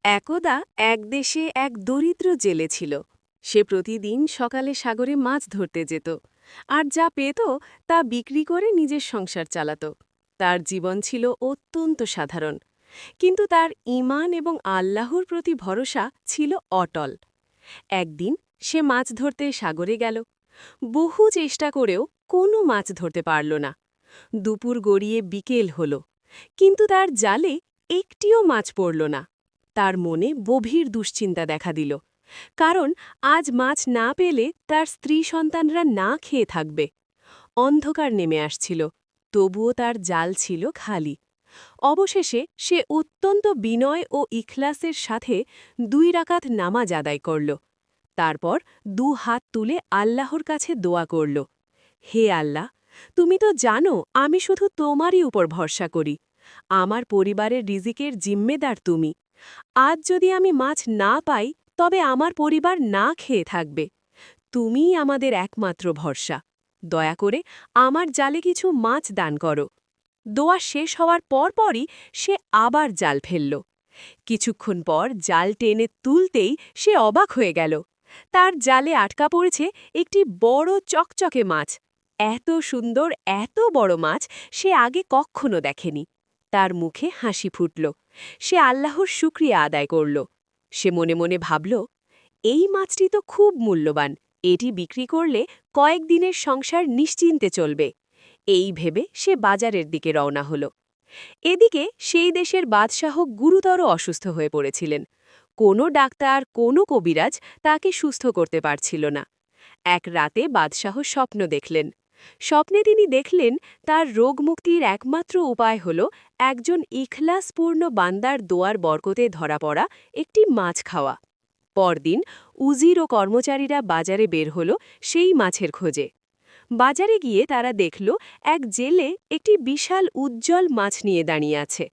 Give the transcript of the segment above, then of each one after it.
একদা এক দেশে এক দরিদ্র জেলে ছিল। সে প্রতিদিন সকালে সাগরে মাছ ধরতে যেত, আর যা পেত তা বিক্রি করে নিজের সংসার চালাত। তার জীবন ছিল অত্যন্ত সাধারণ, কিন্তু তার ঈমান এবং আল্লাহর প্রতি ভরসা ছিল অটল। একদিন সে মাছ ধরতে সাগরে গেল। বহু চেষ্টা করেও কোনো মাছ ধরতে পারল না। দুপুর গড়িয়ে বিকেল হল, কিন্তু তার জালে একটিও মাছ পড়ল না। তার মনে গভীর দুশ্চিন্তা দেখা দিল, কারণ আজ মাছ না পেলে তার স্ত্রী সন্তানরা না খেয়ে থাকবে। অন্ধকার নেমে আসছিল, তবুও তার জাল ছিল খালি। অবশেষে সে অত্যন্ত বিনয় ও ইখলাসের সাথে 2 রাকাত নামাজ আদায় করল। তারপর 2 হাত তুলে আল্লাহর কাছে দোয়া করল, হে আল্লাহ, তুমি তো জানো আমি শুধু তোমারই উপর ভরসা করি। আমার পরিবারের রিজিকের জিম্মেদার তুমি। আজ যদি আমি মাছ না পাই, তবে আমার পরিবার না খেয়ে থাকবে। তুমিই আমাদের একমাত্র ভরসা। দয়া করে আমার জালে কিছু মাছ দান করো। দোয়া শেষ হওয়ার পরপরই সে আবার জাল ফেলল। কিছুক্ষণ পর জাল টেনে তুলতেই সে অবাক হয়ে গেল। তার জালে আটকা পড়েছে একটি বড় চকচকে মাছ। এত সুন্দর, এত বড় মাছ সে আগে কখনো দেখেনি। তার মুখে হাসি ফুটল। সে আল্লাহর শুকরিয়া আদায় করল। সে মনে মনে ভাবল, এই মাছটি তো খুব মূল্যবান, এটি বিক্রি করলে কয়েকদিনের সংসার নিশ্চিন্তে চলবে। এই ভেবে সে বাজারের দিকে রওনা হল। এদিকে সেই দেশের বাদশাহ গুরুতর অসুস্থ হয়ে পড়েছিলেন। কোনো ডাক্তার, কোনো কবিরাজ তাকে সুস্থ করতে পারছিল না। এক রাতে বাদশাহ স্বপ্ন দেখলেন। স্বপ্নে তিনি দেখলেন তার রোগমুক্তির একমাত্র উপায় হল একজন ইখলাসপূর্ণ বান্দার দোয়ার বরকতে ধরা পড়া একটি মাছ খাওয়া। পরদিন উজির ও কর্মচারীরা বাজারে বের হল সেই মাছের খোঁজে। বাজারে গিয়ে তারা দেখল এক জেলে একটি বিশাল উজ্জ্বল মাছ নিয়ে দাঁড়িয়ে আছে।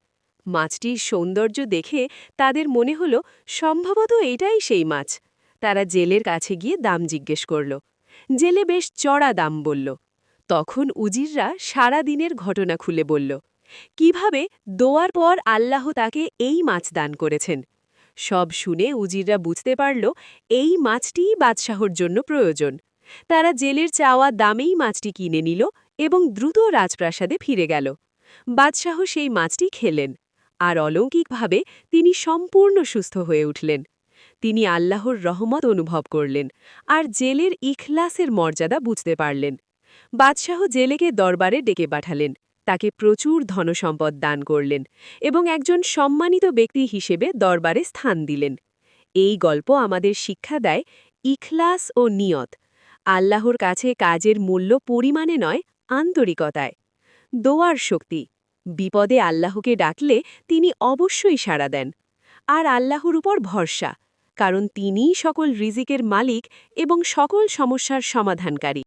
মাছটির সৌন্দর্য দেখে তাদের মনে হল সম্ভবত এটাই সেই মাছ। তারা জেলের কাছে গিয়ে দাম জিজ্ঞেস করল। জেলে বেশ চড়া দাম বলল। তখন উজিররা সারা দিনের ঘটনা খুলে বলল, কিভাবে দোয়ার পর আল্লাহ তাকে এই মাছ দান করেছেন। সব শুনে উজিররা বুঝতে পারল এই মাছটিই বাদশাহর জন্য প্রয়োজন। তারা জেলের চাওয়া দামেই মাছটি কিনে নিল এবং দ্রুত রাজপ্রাসাদে ফিরে গেল। বাদশাহ সেই মাছটি খেলেন, আর অলৌকিকভাবে তিনি সম্পূর্ণ সুস্থ হয়ে উঠলেন। তিনি আল্লাহর রহমত অনুভব করলেন, আর জেলের ইখলাসের মর্যাদা বুঝতে পারলেন। বাদশাহ জেলেকে দরবারে ডেকে পাঠালেন, তাকে প্রচুর ধনসম্পদ দান করলেন এবং একজন সম্মানিত ব্যক্তি হিসেবে দরবারে স্থান দিলেন। এই গল্প আমাদের শিক্ষা দেয় ইখলাস ও নিয়ত। আল্লাহর কাছে কাজের মূল্য পরিমাণে নয়, আন্তরিকতায়। দোয়ার শক্তি। বিপদে আল্লাহকে ডাকলে তিনি অবশ্যই সাড়া দেন। আর আল্লাহর উপর ভরসা, কারণ তিনিই সকল রিজিকের মালিক এবং সকল সমস্যার সমাধানকারী।